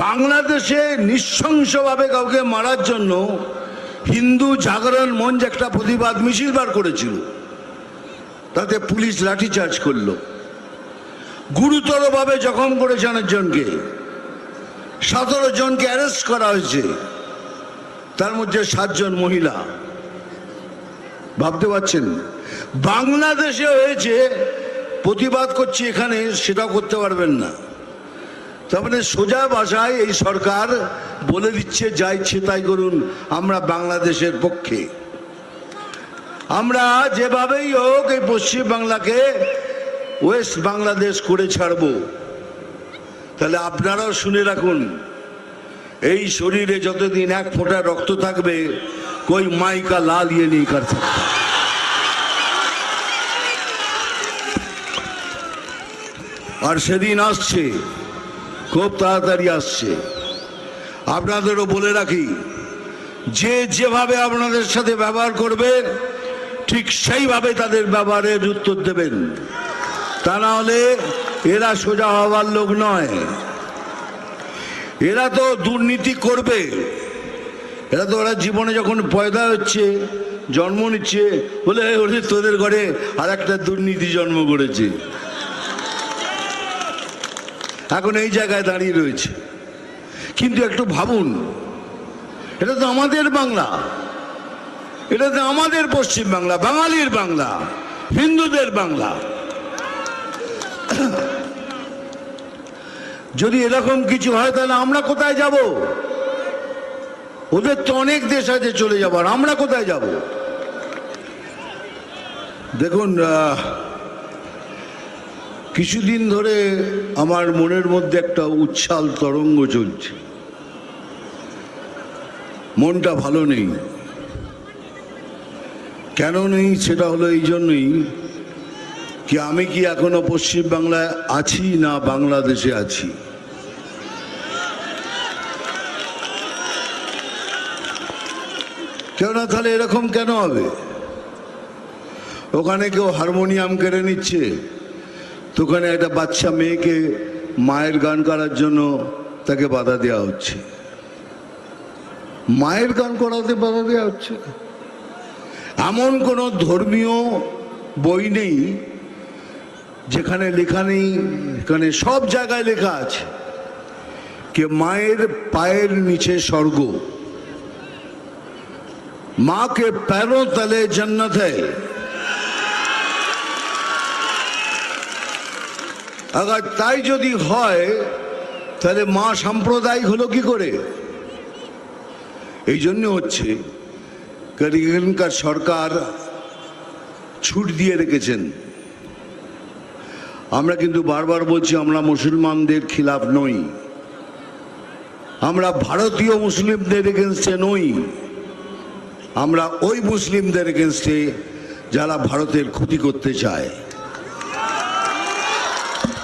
বাংলাদেশে নৃশংসভাবে কাউকে মারার জন্য হিন্দু জাগরণ মঞ্চ একটা প্রতিবাদ মিছিল বার করেছিল, তাতে পুলিশ লাঠিচার্জ করলো, গুরুতরভাবে জখম করেছে অনেকজনকে, 17 জনকে অ্যারেস্ট করা হয়েছে, তার মধ্যে 7 জন মহিলা। ভাবতে পারছেন বাংলাদেশে হয়েছে, প্রতিবাদ করছি এখানে সেটাও করতে পারবেন না। তার মানে সোজা ভাষায় এই সরকার বলে দিচ্ছে যা ইচ্ছে তাই করুন, আমরা বাংলাদেশের পক্ষে। আমরা যেভাবেই হোক এই পশ্চিম বাংলাকে ওয়েস্ট বাংলাদেশ করে ছাড়বো। তাহলে আপনারাও শুনে রাখুন, এই শরীরে যতদিন 1 ফোঁটা রক্ত থাকবে, कोई माई का लाल ये नहीं कर सकता। আর সেদিন আসছে, খুব তাড়াতাড়ি আসছে। আপনাদেরও বলে রাখি, যে যেভাবে আপনাদের সাথে ব্যবহার করবে ঠিক সেইভাবে তাদের ব্যবহারের উত্তর দেবেন, তা না হলে এরা সোজা হওয়ার লোক নয়। এরা তো দুর্নীতি করবে, এরা তো ওরা জীবনে যখন পয়দা হচ্ছে, জন্ম নিচ্ছে, বলে ওরে তোদের ঘরে আর একটা দুর্নীতি জন্ম করেছে, এখন এই জায়গায় দাঁড়িয়ে রয়েছে। কিন্তু একটু ভাবুন, এটা তো আমাদের বাংলা, এটা তো আমাদের পশ্চিম বাংলা, বাঙালির বাংলা, হিন্দুদের বাংলা। যদি এরকম কিছু হয় তাহলে আমরা কোথায় যাব? ওদের তো অনেক দেশ আছে চলে যাবার, আমরা কোথায় যাব? দেখুন, কিছুদিন ধরে আমার মনের মধ্যে একটা উচ্ছ্বাল তরঙ্গ চলছে, মনটা ভালো নেই। কেন নেই সেটা হলো এই জন্যই কি আমি কি এখনো পশ্চিম বাংলায় আছি না বাংলাদেশে আছি। কেন? তাহলে এরকম কেন হবে? ওখানে কেউ হারমোনিয়াম কেড়ে নিচ্ছে, তো ওখানে একটা বাচ্চা মেয়েকে মায়ের গান করার জন্য তাকে বাধা দেওয়া হচ্ছে, মায়ের গান করাতে বাধা দেওয়া হচ্ছে। এমন কোনো ধর্মীয় বই নেই যেখানে লেখা নেই, এখানে সব জায়গায় লেখা আছে যে মায়ের পায়ের নিচে স্বর্গ, मां के पैरों तले जन्नत है। अगर তাই যদি হয় তাহলে মা সাম্প্রদায়িক হলো কি করে? এই জন্য হচ্ছে এখানকার সরকার ছুট দিয়ে রেখেছেন। আমরা কিন্তু বারবার বলছি আমরা মুসলমানদের খিলাফ নই, আমরা ভারতীয় মুসলিমদের এগেনস্টে নই, আমরা ওই মুসলিমদের এগেনস্টে যারা ভারতের ক্ষতি করতে চায়।